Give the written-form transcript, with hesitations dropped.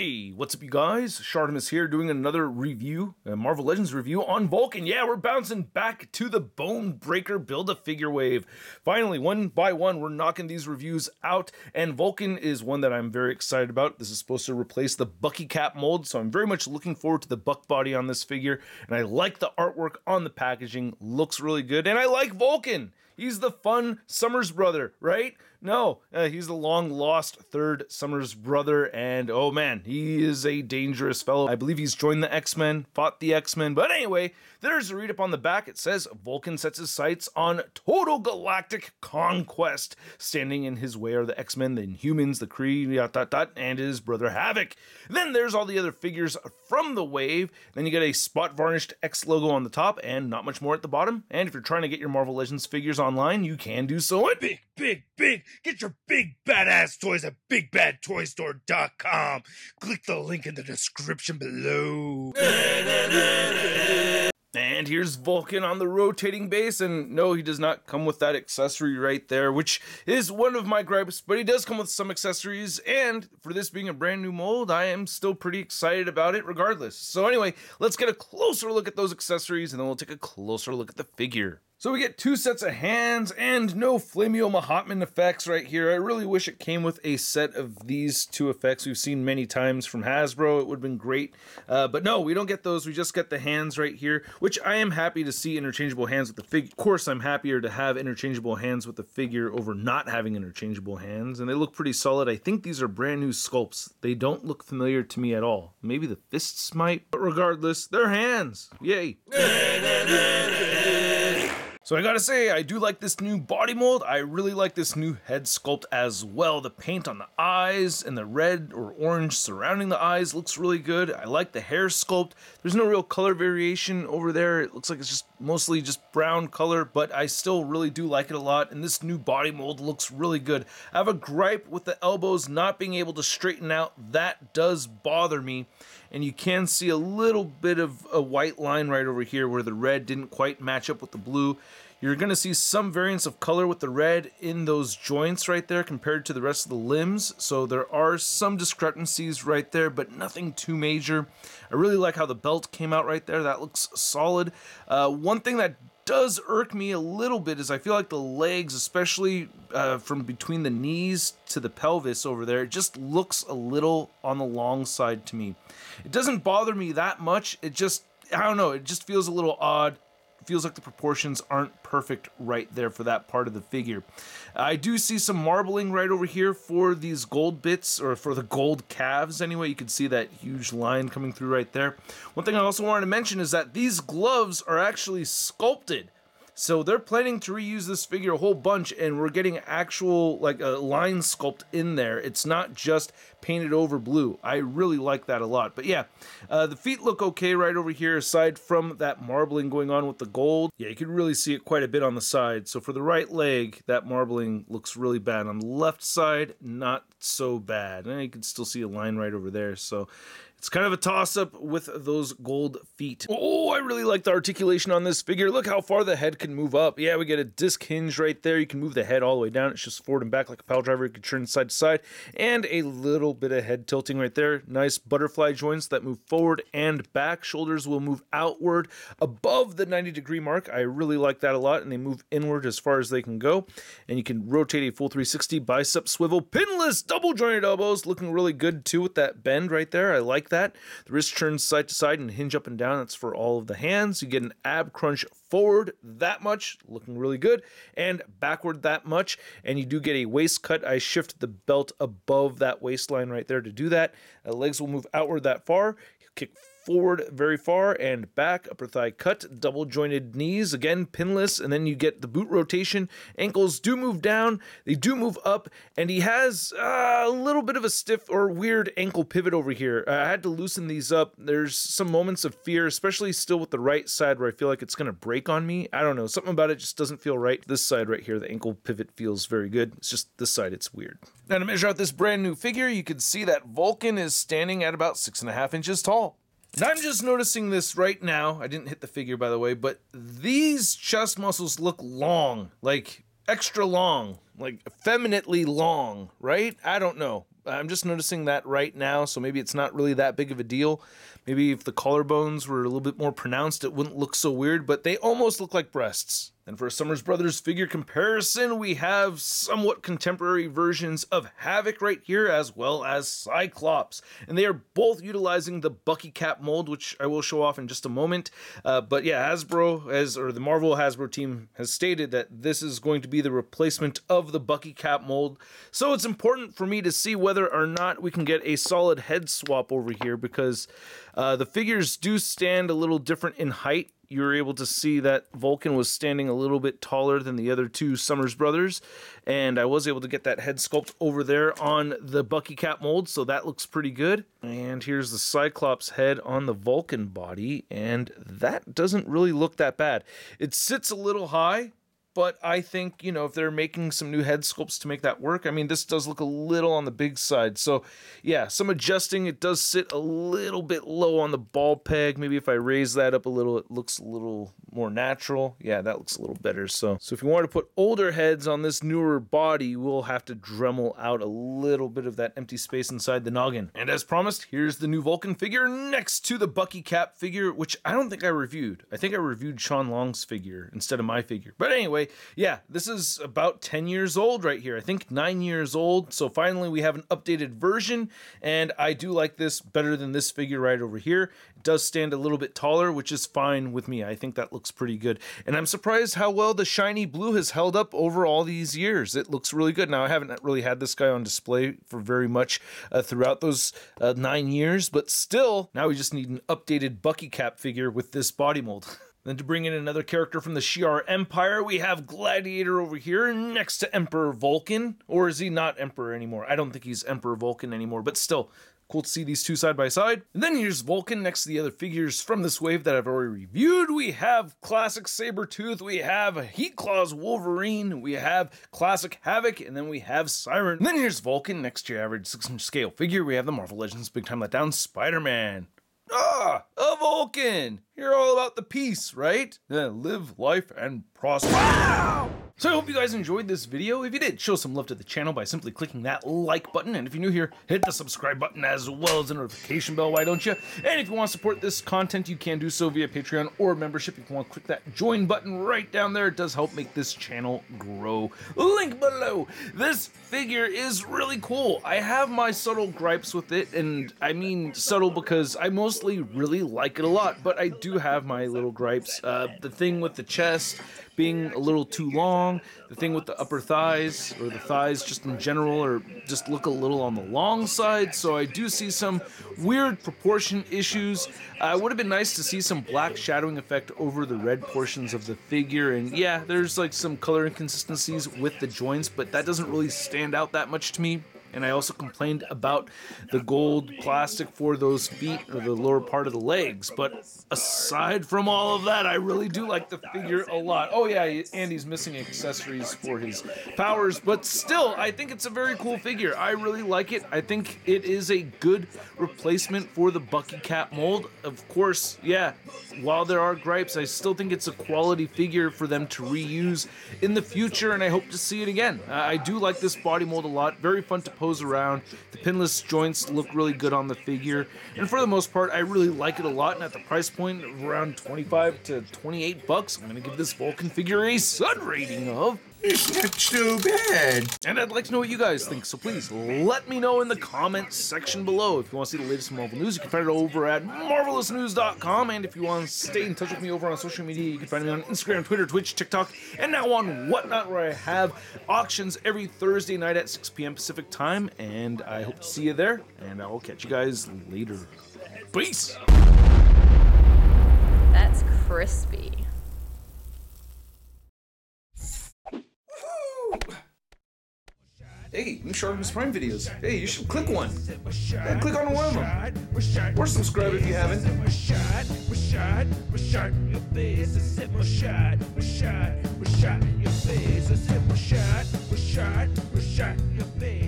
Hey, what's up you guys? Shartimus here doing another review, a Marvel Legends review on Vulcan. Yeah, we're bouncing back to the Bonebreaker Build-A-Figure wave. Finally, one by one, we're knocking these reviews out, and Vulcan is one that I'm very excited about. This is supposed to replace the Bucky Cap mold, so I'm very much looking forward to the Buck body on this figure, and I like the artwork on the packaging. Looks really good, and I like Vulcan. He's the fun Summers brother, right? No, he's the long-lost third Summers brother, and oh man, he is a dangerous fellow. I believe he's joined the X-Men, fought the X-Men, but anyway, there's a read-up on the back. It says, Vulcan sets his sights on total galactic conquest. Standing in his way are the X-Men, the Inhumans, the Kree, and his brother Havoc. Then there's all the other figures from the wave. Then you get a spot-varnished X logo on the top, and not much more at the bottom. And if you're trying to get your Marvel Legends figures online, you can do so at Big! Get your big badass toys at BigBadToyStore.com. Click the link in the description below. And here's Vulcan on the rotating base, and no, he does not come with that accessory right there, which is one of my gripes, but he does come with some accessories, and for this being a brand new mold, I am still pretty excited about it regardless. So anyway, let's get a closer look at those accessories, and then we'll take a closer look at the figure. So we get two sets of hands and no Flamio Mahatman effects right here. I really wish it came with a set of these two effects we've seen many times from Hasbro. It would have been great. But no, we don't get those. We just get the hands right here, which I am happy to see interchangeable hands with the figure. Of course, I'm happier to have interchangeable hands with the figure over not having interchangeable hands, and they look pretty solid. I think these are brand new sculpts. They don't look familiar to me at all. Maybe the fists might, but regardless, they're hands. Yay. So I gotta say, I do like this new body mold. I really like this new head sculpt as well. The paint on the eyes and the red or orange surrounding the eyes looks really good. I like the hair sculpt. There's no real color variation over there. It looks like it's just mostly just brown color, but I still really do like it a lot. And this new body mold looks really good. I have a gripe with the elbows not being able to straighten out. That does bother me. And you can see a little bit of a white line right over here where the red didn't quite match up with the blue. You're going to see some variance of color with the red in those joints right there compared to the rest of the limbs. So there are some discrepancies right there, but nothing too major. I really like how the belt came out right there. That looks solid. One thing that does irk me a little bit is I feel like the legs, especially from between the knees to the pelvis over there, it just looks a little on the long side to me. It doesn't bother me that much. It just, I don't know, it just feels a little odd. It feels like the proportions aren't perfect right there for that part of the figure. I do see some marbling right over here for these gold bits, or for the gold calves anyway. You can see that huge line coming through right there. One thing I also wanted to mention is that these gloves are actually sculpted. So they're planning to reuse this figure a whole bunch, and we're getting actual, like, a line sculpt in there. It's not just painted over blue. I really like that a lot. But yeah, the feet look okay right over here, aside from that marbling going on with the gold. Yeah, you can really see it quite a bit on the side. So for the right leg, that marbling looks really bad. On the left side, not so bad. And you can still see a line right over there. So it's kind of a toss-up with those gold feet. Oh, I really like the articulation on this figure. Look how far the head can move up. Yeah, we get a disc hinge right there. You can move the head all the way down. It's just forward and back like a pile driver. You can turn side to side. And a little bit of head tilting right there. Nice butterfly joints that move forward and back. Shoulders will move outward above the 90-degree mark. I really like that a lot. And they move inward as far as they can go. And you can rotate a full 360 bicep swivel. Pinless double jointed elbows. Looking really good too with that bend right there. I like that. The wrist turns side to side and hinge up and down. That's for all of the hands. You get an ab crunch forward that much, looking really good, and backward that much, and you do get a waist cut. I shift the belt above that waistline right there to do that. Legs will move outward that far. Kick forward very far and back, upper thigh cut, double jointed knees, again pinless, and then you get the boot rotation. Ankles do move down, they do move up, and he has a little bit of a stiff or weird ankle pivot over here. I had to loosen these up. There's some moments of fear, especially still with the right side where I feel like it's going to break on me. I don't know, something about it just doesn't feel right. This side right here, the ankle pivot feels very good. It's just this side, it's weird. Now to measure out this brand new figure, you can see that Vulcan is standing at about 6.5 inches tall. And I'm just noticing this right now. I didn't hit the figure, by the way, but these chest muscles look long, like extra long, like effeminately long, right? I don't know. I'm just noticing that right now, so maybe it's not really that big of a deal. Maybe if the collarbones were a little bit more pronounced, it wouldn't look so weird, but they almost look like breasts. And for a Summers Brothers figure comparison, we have somewhat contemporary versions of Havoc right here, as well as Cyclops. And they are both utilizing the Bucky Cap mold, which I will show off in just a moment. But yeah, the Marvel Hasbro team has stated that this is going to be the replacement of the Bucky Cap mold. So it's important for me to see whether or not we can get a solid head swap over here, because the figures do stand a little different in height. You were able to see that Vulcan was standing a little bit taller than the other two Summers Brothers, and I was able to get that head sculpt over there on the Bucky Cap mold, so that looks pretty good. And here's the Cyclops head on the Vulcan body, and that doesn't really look that bad. It sits a little high, but I think, you know, if they're making some new head sculpts to make that work, I mean, this does look a little on the big side. So, yeah, some adjusting. It does sit a little bit low on the ball peg. Maybe if I raise that up a little, it looks a little more natural. Yeah, that looks a little better. So if you want to put older heads on this newer body, we'll have to Dremel out a little bit of that empty space inside the noggin. And as promised, here's the new Vulcan figure next to the Bucky Cap figure, which I don't think I reviewed. I think I reviewed Sean Long's figure instead of my figure. But anyway, yeah, this is about 10 years old right here. I think 9 years old. So finally we have an updated version, and I do like this better than this figure right over here. It does stand a little bit taller, which is fine with me. I think that looks pretty good. And I'm surprised how well the shiny blue has held up over all these years. It looks really good. Now, I haven't really had this guy on display for very much throughout those 9 years, but still, now we just need an updated Bucky Cap figure with this body mold. Then to bring in another character from the Shi'ar Empire, we have Gladiator over here next to Emperor Vulcan. Or is he not Emperor anymore? I don't think he's Emperor Vulcan anymore, but still, cool to see these two side by side. And then here's Vulcan next to the other figures from this wave that I've already reviewed. We have classic Sabretooth, we have Heatclaw's Wolverine, we have classic Havoc, and then we have Siren. And then here's Vulcan next to your average 6-inch scale figure. We have the Marvel Legends Big Time Letdown Spider-Man. Ah, a Vulcan! You're all about the peace, right? Live life and prosper. Wow! So I hope you guys enjoyed this video. If you did, show some love to the channel by simply clicking that like button. And if you're new here, hit the subscribe button as well as the notification bell, why don't you? And if you want to support this content, you can do so via Patreon or membership. If you want to click that join button right down there, it does help make this channel grow. Link below. This figure is really cool. I have my subtle gripes with it, and I mean subtle because I mostly really like it a lot, but I do have my little gripes. The thing with the chest being a little too long, the thing with the upper thighs, or the thighs just in general, or just look a little on the long side, so I do see some weird proportion issues. It would have been nice to see some black shadowing effect over the red portions of the figure, and yeah, there's like some color inconsistencies with the joints, but that doesn't really stand out that much to me. And I also complained about the gold plastic for those feet, or the lower part of the legs. But aside from all of that, I really do like the figure a lot. Oh yeah, Andy's missing accessories for his powers, but still, I think it's a very cool figure. I really like it. I think it is a good replacement for the Bucky Cap mold. Of course, yeah, while there are gripes, I still think it's a quality figure for them to reuse in the future, and I hope to see it again. I do like this body mold a lot. Very fun to pose around. The pinless joints look really good on the figure, and for the most part I really like it a lot, and at the price point of around 25 to 28 bucks, I'm gonna give this Vulcan figure a Sun rating of It's not too bad. And I'd like to know what you guys think, so please let me know in the comments section below. If you want to see the latest Marvel news, you can find it over at marvelousnews.com. And if you want to stay in touch with me over on social media, you can find me on Instagram, Twitter, Twitch, TikTok, and now on Whatnot, where I have auctions every Thursday night at 6 p.m. Pacific time. And I hope to see you there, and I will catch you guys later. Peace! That's crispy. Hey, new ShartimusPrime videos. Hey, you should click one. Yeah, click on one of them. Or subscribe if you haven't. Your face.